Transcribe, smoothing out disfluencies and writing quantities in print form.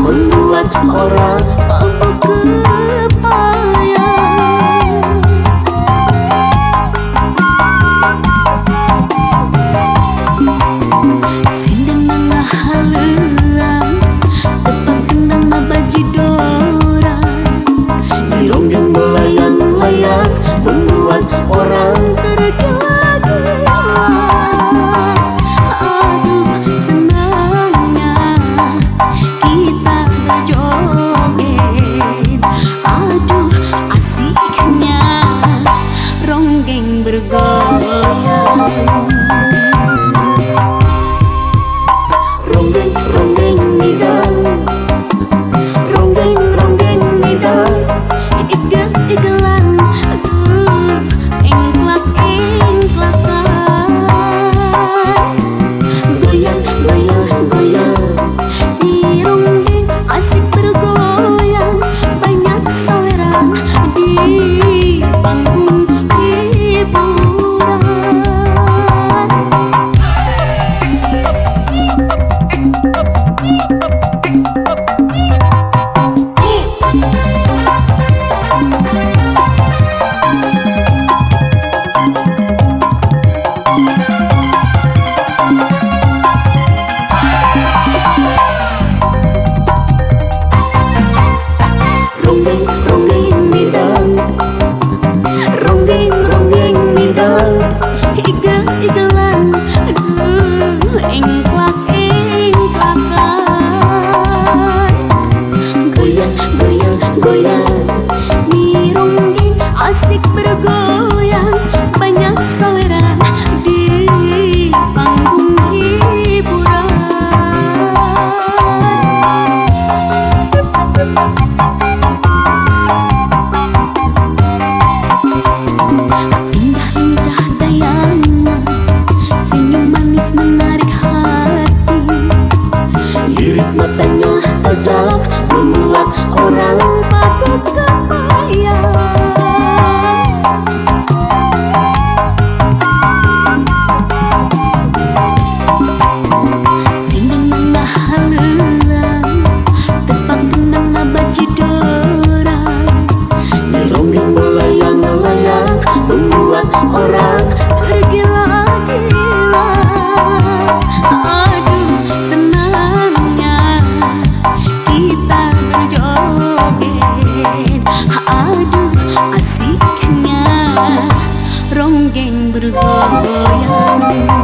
Membuat orang mampu kepayang. Sindang nangah halang, tepak kenang nabaji dorang. Irong yang melayang-layang, membuat orang tergila-gila. Ronggeng, ronggeng midang, ronggeng, ronggeng midang, igel-igelan, aduh, engklak-engklakan. Goyang, goyang, goyang, di ronggeng asik bergoyang, banyak saweran di panggung hiburan. Ronggeng, ronggeng midang, ronggeng, ronggeng midang, igel-igelan, aduh, engklak-engklakan. Goyang, goyang, goyang, di ronggeng asik bergoyang, banyak saweran di panggung hiburan. Indah-indah gayanya, senyum manis menarik hati. Lirik matanya tajam, membuat orang patut kepayang. Sindang nangah halang, tepak kenang nabaji dorang. Ronggeng melayang-layang, membuat orang tergila-gila. Aduh, senangnya kita berjoget. Aduh, asiknya ronggeng bergoyang.